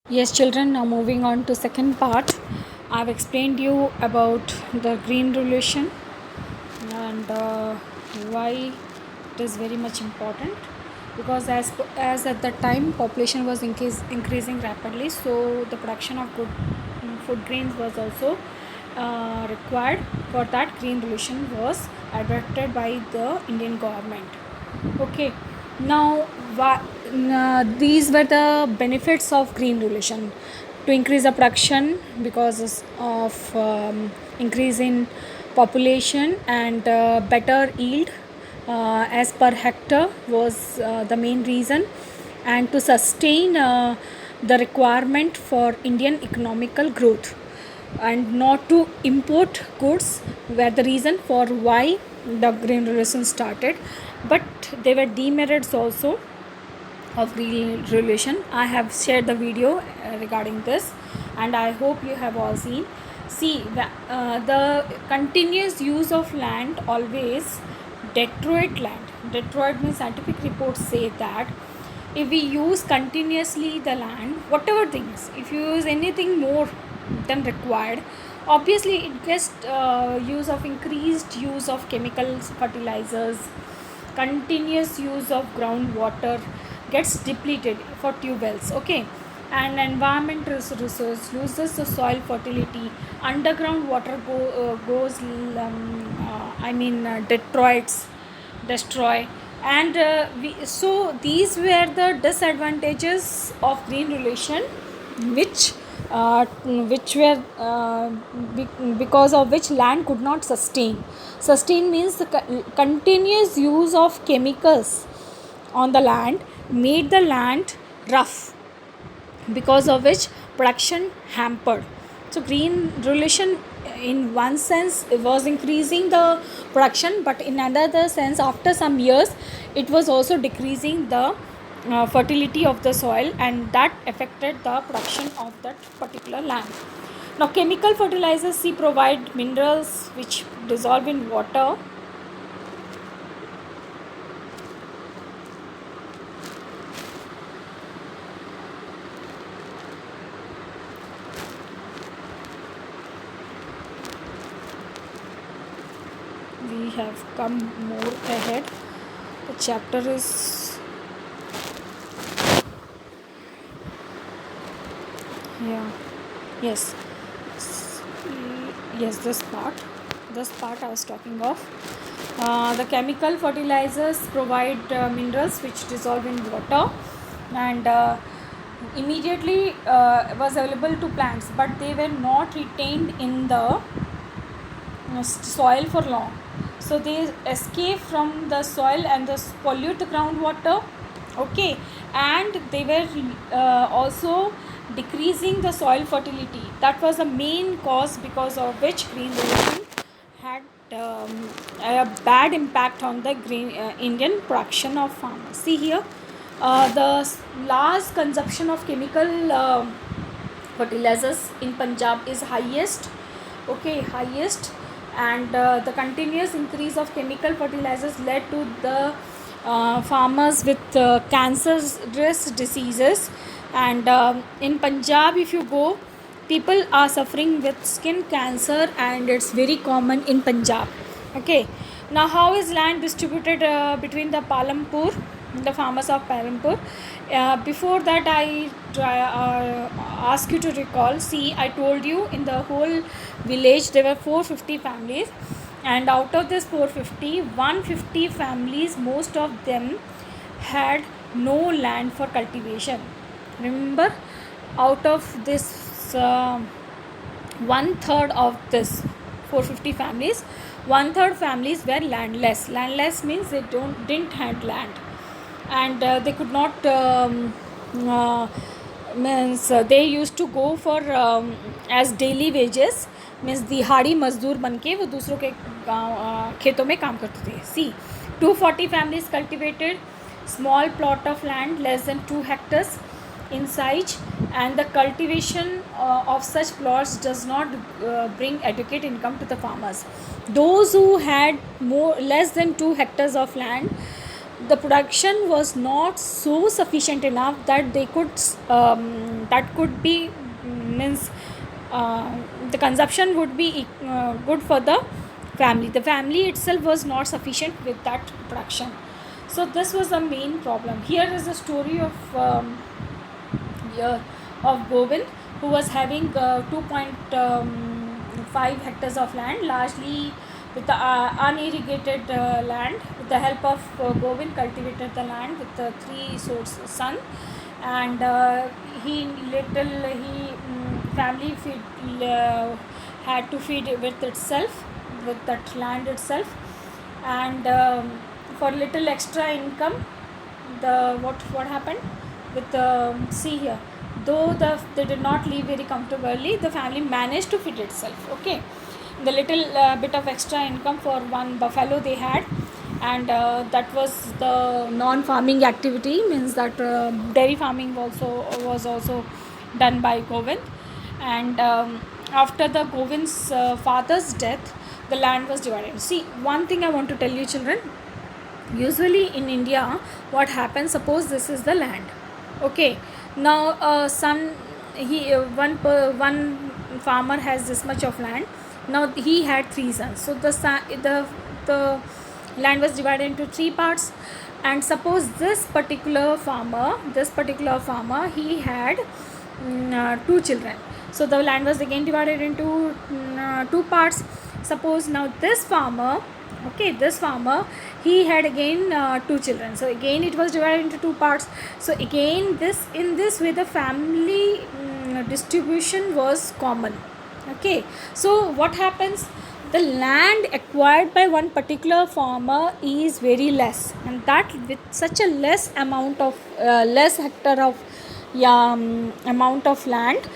Yes, children, now moving on to second part. I've explained you about the green revolution and why it is very much important, because as at that time population was increasing rapidly, so the production of good food grains was also required. For that, green revolution was adopted by the Indian government. Okay, now these were the benefits of green revolution: to increase the production because of increase in population and better yield as per hectare was the main reason, and to sustain the requirement for Indian economical growth, and not to import goods were the reason for why the green revolution started. But there were demerits also of green revolution. I have shared the video regarding this, and I hope you have all seen. See, the continuous use of land always detroit land. Detroit means scientific reports say that if we use continuously the land, whatever things, if you use anything more than required, obviously it gets use of increased use of chemicals, fertilizers, continuous use of groundwater gets depleted for tube wells. Okay, and environment resource loses the soil fertility, underground water goes detroits destroy, and so these were the disadvantages of green revolution, which were because of which land could not sustain means the continuous use of chemicals on the land made the land rough, because of which production hampered. So green revolution in one sense it was increasing the production, but in another sense after some years it was also decreasing the fertility of the soil, and that affected the production of that particular land. Now chemical fertilizers see provide minerals which dissolve in water. We have come more ahead. The chapter is, yeah, yes, yes, this part I was talking of. The chemical fertilizers provide minerals which dissolve in water, and immediately was available to plants, but they were not retained in the soil for long, so they escape from the soil and thus pollute the groundwater. Okay, and they were also decreasing the soil fertility. That was the main cause because of which green revolution had a bad impact on the green Indian production of farmers. See here, the large consumption of chemical fertilizers in Punjab is highest. Okay, highest, and the continuous increase of chemical fertilizers led to the farmers with cancerous diseases. And in Punjab, if you go, people are suffering with skin cancer, and it's very common in Punjab. Okay, now how is land distributed between the Palampur, the farmers of Palampur? Before that, I ask you to recall. See, I told you in the whole village there were 450 families, and out of this 450, 150 families, most of them had no land for cultivation. Remember, out of this one third of this 450 families, one third families were landless. Landless means they didn't had land, and they could not means they used to go for as daily wages, means दिहाड़ी मजदूर बन के वो दूसरों के खेतों में काम करते थे. सी 240 families cultivated small plot of land less than 2 hectares in size, and the cultivation of such plots does not bring adequate income to the farmers. Those who had less than 2 hectares of land, the production was not so sufficient enough that they could that could be means the consumption would be good for the family. The family itself was not sufficient with that production. So this was the main problem. Here is the story yeah, of Govind, who was having 2.5 hectares of land, largely with the unirrigated land. With the help of Govind, cultivated the land with the three sons, and family had to feed with itself, with that land itself, and for little extra income, what happened with see here, though they did not live very comfortably, the family managed to feed itself. Okay, the little bit of extra income for one buffalo they had, and that was the non-farming activity, means that dairy farming was also done by Govind. And after the Govind's father's death, the land was divided. See, one thing I want to tell you, children. Usually in India, what happens, suppose this is the land. Okay, now son he one farmer has this much of land. Now he had three sons, so the land was divided into three parts. And suppose this particular farmer, he had two children. So the land was again divided into two parts. Suppose now this farmer, he had again two children, so again it was divided into two parts. So again, in this way the family distribution was common. Okay, so what happens, the land acquired by one particular farmer is very less, and that with such a less hectare of amount of land,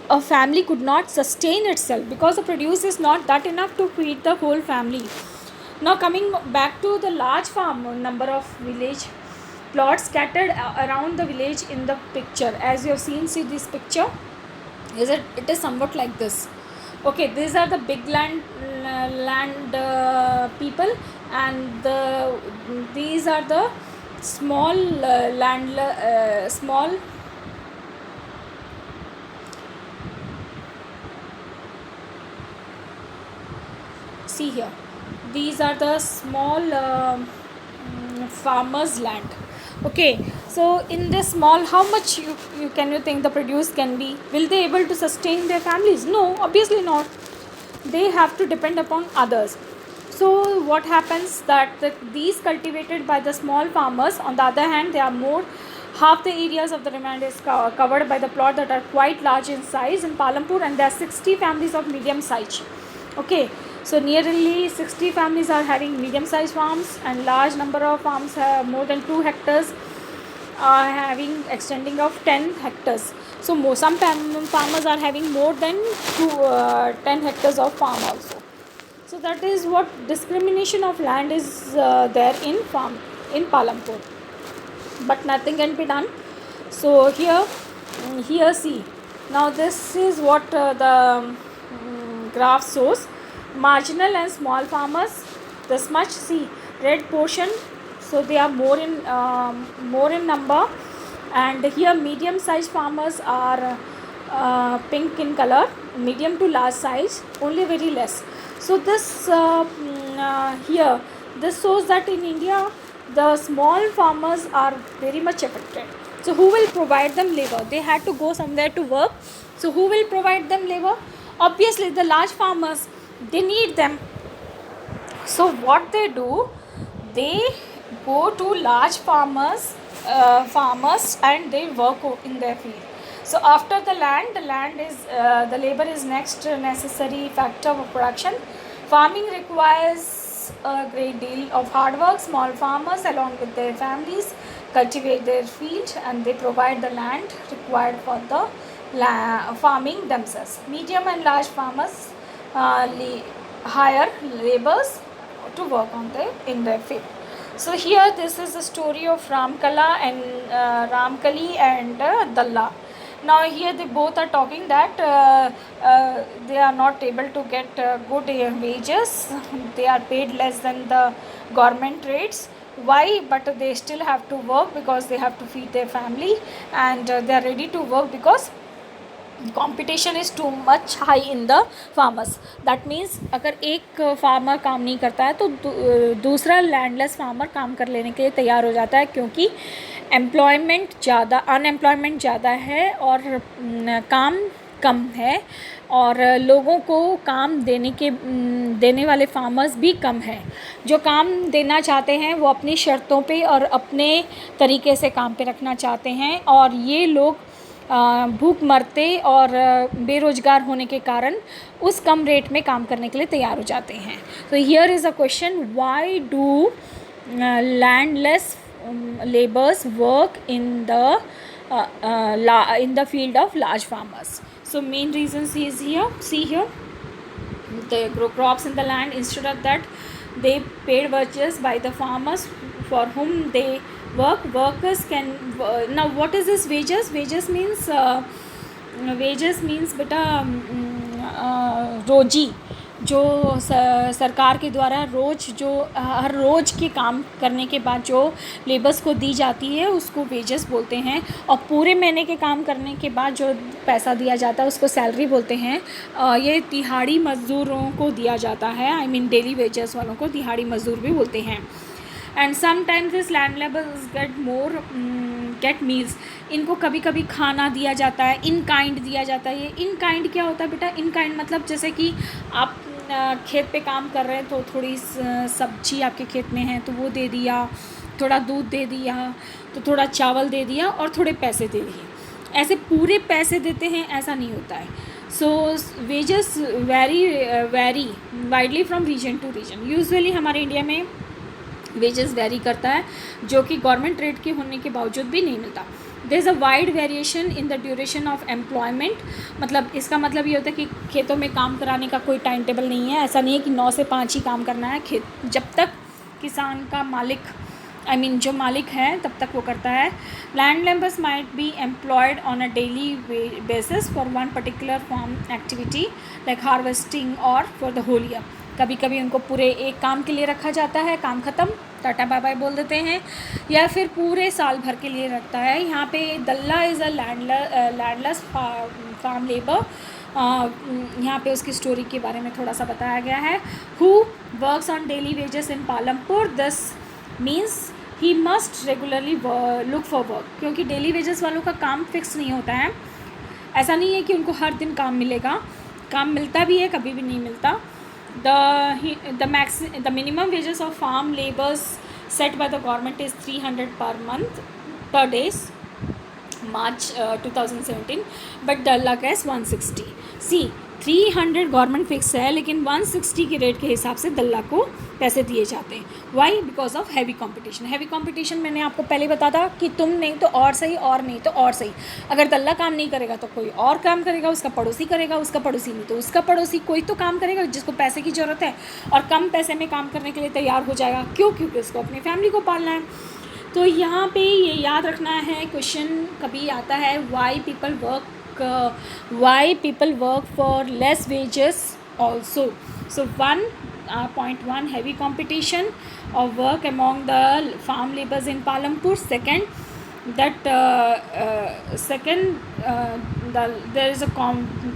a family could not sustain itself, because the produce is not that enough to feed the whole family. Now coming back to the large farm, number of village plots scattered around the village in the picture, as you have see this picture, it is somewhat like this. Okay, these are the big land people, and these are the small small. See here, these are the small farmers land. Okay, so in this small, how much you think the produce can be? Will they able to sustain their families? No, obviously not. They have to depend upon others. So what happens, that these cultivated by the small farmers, on the other hand, they are more, half the areas of the remand is covered by the plot that are quite large in size in Palampur, and there are 60 families of medium size. Okay, so nearly 60 families are having medium sized farms, and large number of farms have more than 2 hectares, are having extending of 10 hectares. So some farmers are having more than 10 hectares of farm also. So that is what discrimination of land is there in Palampur, but nothing can be done. So here see, now this is what the graph shows. Marginal and small farmers, this much, see, red portion, so they are more in number. And here medium sized farmers are pink in color, medium to large size only very less. So this here, this shows that in India the small farmers are very much affected. So who will provide them labor? They had to go somewhere to work. So who will provide them labor? Obviously the large farmers, they need them. So what they do, they go to large farmers and they work in their field. So after the land is the labor is next necessary factor of production. Farming requires a great deal of hard work. Small farmers along with their families cultivate their field, and they provide the land required for the farming themselves. Medium and large farmers hire laborers to work in their field. So here this is the story of Ramkali and Dalla. Now here they both are talking that they are not able to get good wages. They are paid less than the government rates, why, but they still have to work because they have to feed their family, and they are ready to work because competition is too much high in the farmers. That means अगर एक farmer काम नहीं करता है तो दूसरा landless farmer काम कर लेने के लिए तैयार हो जाता है, क्योंकि अनएम्प्लॉयमेंट ज़्यादा है और काम कम है, और लोगों को काम देने वाले फार्मर्स भी कम हैं. जो काम देना चाहते हैं वो अपनी शर्तों पे और अपने तरीके से काम पे रखना चाहते हैं, और ये लोग भूख मरते और बेरोज़गार होने के कारण उस कम रेट में काम करने के लिए तैयार हो जाते हैं. तो here is a question, why do landless labours work in the field of large farmers? So main reasons is here, see here, they grow crops in the land. Instead of that, they paid wages by the farmers for whom they work. Workers can now what is this wages? Wages means beta रोजी, जो सरकार के द्वारा हर रोज़ के काम करने के बाद जो लेबर्स को दी जाती है उसको वेजेस बोलते हैं, और पूरे महीने के काम करने के बाद जो पैसा दिया जाता है उसको सैलरी बोलते हैं. ये दिहाड़ी मज़दूरों को दिया जाता है, आई मीन डेली वेजेस वालों को दिहाड़ी मज़दूर भी बोलते हैं. And sometimes this land labours get meals. इनको कभी कभी खाना दिया जाता है, इन काइंड दिया जाता है. ये इन काइंड क्या होता है बेटा? इन काइंड मतलब जैसे कि आप खेत पे काम कर रहे हैं तो थोड़ी सब्जी आपके खेत में है तो वो दे दिया, थोड़ा दूध दे दिया, तो थोड़ा चावल दे दिया, और थोड़े पैसे दे दिए. ऐसे पूरे पैसे देते हैं ऐसा नहीं होता है. So wages vary widely from region to region. Usually हमारे इंडिया में वेजेस वेरी करता है, जो कि गवर्नमेंट रेट के होने के बावजूद भी नहीं मिलता. There is a wide variation in the duration of employment. मतलब इसका मतलब ये होता है कि खेतों में काम कराने का कोई टाइम टेबल नहीं है. ऐसा नहीं है कि 9 से 5 ही काम करना है. खेत जब तक किसान का मालिक जो मालिक है तब तक वो करता है. Land labours might be employed on a daily basis for one particular farm activity like harvesting और फॉर द होल ईयर. कभी कभी उनको पूरे एक काम के लिए रखा जाता है, काम ख़त्म, टाटा बाय बाय बोल देते हैं, या फिर पूरे साल भर के लिए रखता है. यहाँ पे Dalla is a landless farm labour. यहाँ पे उसकी स्टोरी के बारे में थोड़ा सा बताया गया है. Who works on daily wages in Palampur, this means he must regularly look for work. क्योंकि डेली वेजेस वालों का काम फिक्स नहीं होता है. ऐसा नहीं है कि उनको हर दिन काम मिलेगा, काम मिलता भी है, कभी भी नहीं मिलता. The minimum wages of farm laborers set by the government is 300 per days, March 2017, but Dalla is 160. See, 300 government fix है, लेकिन 160 के रेट के हिसाब से दल्ला को पैसे दिए जाते हैं. Why? Because of heavy competition. Heavy competition मैंने आपको पहले बताया था कि तुम नहीं तो और सही, और नहीं तो और सही. अगर दल्ला काम नहीं करेगा तो कोई और काम करेगा, उसका पड़ोसी करेगा, उसका पड़ोसी नहीं तो उसका पड़ोसी, कोई तो काम करेगा जिसको पैसे की ज़रूरत है और कम पैसे में काम करने के लिए तैयार हो जाएगा. क्यों? क्योंकि उसको अपनी फैमिली को पालना है. तो यहाँ पे ये याद रखना है, क्वेश्चन कभी आता है, Y people work for less wages also. So 1.1 heavy competition of work among the farm laborers in Palampur. Second, there is a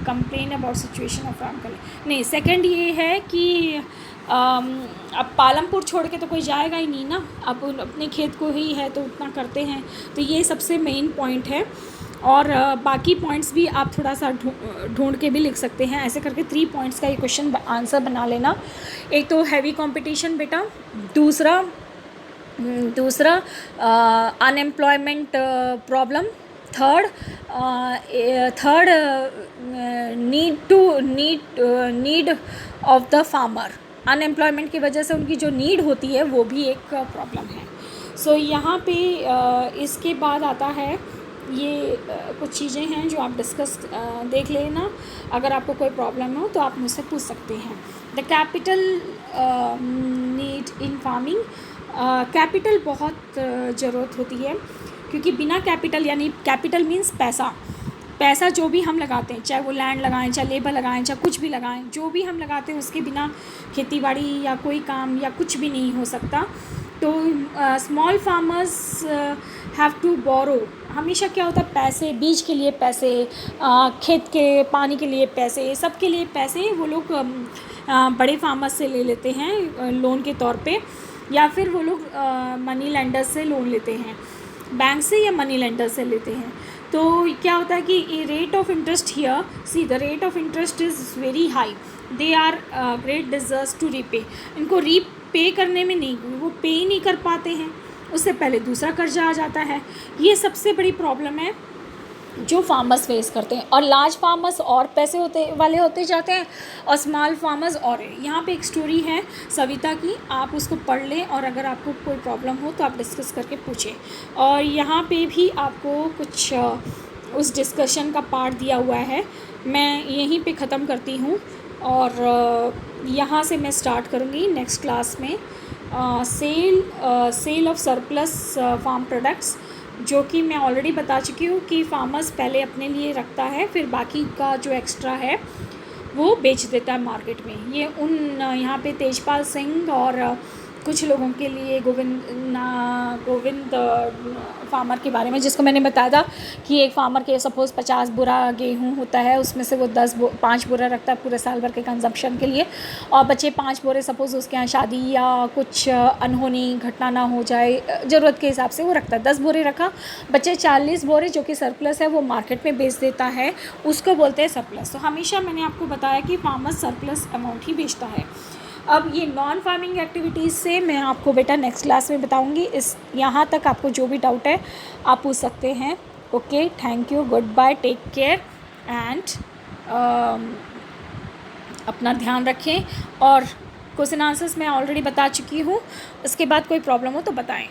complaint about situation of farm. नहीं, second ये है कि अब पालमपुर छोड़ के तो कोई जाएगा ही नहीं ना. अब अपने खेत को ही है तो उतना करते हैं. तो ये सबसे मेन पॉइंट है, और बाकी पॉइंट्स भी आप थोड़ा सा ढूंढ के भी लिख सकते हैं. ऐसे करके 3 पॉइंट्स का ये क्वेश्चन आंसर बना लेना. एक तो हैवी कंपटीशन बेटा, दूसरा unemployment problem, third need of the farmer. Unemployment की वजह से उनकी जो नीड होती है वो भी एक प्रॉब्लम है. सो यहाँ पे इसके बाद आता है ये कुछ चीज़ें हैं जो आप डिस्कस देख लेना. अगर आपको कोई प्रॉब्लम हो तो आप मुझसे पूछ सकते हैं. The capital need in farming. Capital बहुत ज़रूरत होती है, क्योंकि बिना कैपिटल, यानी कैपिटल मीन्स पैसा जो भी हम लगाते हैं, चाहे वो लैंड लगाएं, चाहे लेबर लगाएं, चाहे कुछ भी लगाएं, जो भी हम लगाते हैं उसके बिना खेती बाड़ी या कोई काम या कुछ भी नहीं हो सकता. तो small farmers have to borrow. हमेशा क्या होता है, पैसे, बीज के लिए पैसे, खेत के पानी के लिए पैसे, सब के लिए पैसे वो लोग बड़े फार्मर्स से ले लेते हैं लोन के तौर पे, या फिर वो लोग मनी लेंडर से लोन लेते हैं, बैंक से या मनी लेंडर से लेते हैं। तो क्या होता है कि rate of interest here, see the rate of interest is very high, they are great deserves to repay. इनको रीपे करने में नहीं, वो पे ही नहीं कर पाते हैं, उससे पहले दूसरा कर्जा आ जाता है। ये सबसे बड़ी प्रॉब्लम है जो फार्मर्स फेस करते हैं। और लार्ज फार्मर्स और पैसे होते जाते हैं, और स्मॉल फार्मर्स और है। यहाँ पे एक स्टोरी है सविता की, आप उसको पढ़ लें, और अगर आपको कोई प्रॉब्लम हो तो आप डिस्कस करके पूछें। और यहाँ पे भी आपको कुछ उस डिस्कशन का पार्ट दिया हुआ है, मैं यहीं पे ख़त्म करती हूँ, और यहाँ से मैं स्टार्ट करूँगी नेक्स्ट क्लास में sale of surplus farm products, जो कि मैं ऑलरेडी बता चुकी हूँ कि फार्मर्स पहले अपने लिए रखता है, फिर बाकी का जो एक्स्ट्रा है वो बेच देता है मार्केट में। ये उन यहाँ पे तेजपाल सिंह और कुछ लोगों के लिए गोविंद फार्मर के बारे में, जिसको मैंने बताया था कि एक फार्मर के सपोज़ 50 बोरा गेहूँ होता है, उसमें से वो 5 बोरा रखता है पूरे साल भर के कंजम्पशन के लिए, और बचे 5 बोरे सपोज़ उसके यहाँ शादी या कुछ अनहोनी घटना ना हो जाए, ज़रूरत के हिसाब से वो रखता है। 10 बोरे रखा, बचे 40 बोरे जो कि सरप्लस है, वो मार्केट में बेच देता है, उसको बोलते हैं सरप्लस। तो हमेशा मैंने आपको बताया कि फार्मर सरप्लस अमाउंट ही बेचता है। अब ये नॉन फार्मिंग एक्टिविटीज़ से मैं आपको बेटा नेक्स्ट क्लास में बताऊंगी। इस यहाँ तक आपको जो भी डाउट है आप पूछ सकते हैं। Okay, thank you, goodbye, take care and अपना ध्यान रखें। और क्वेश्चन आंसर्स मैं ऑलरेडी बता चुकी हूँ, उसके बाद कोई प्रॉब्लम हो तो बताएं।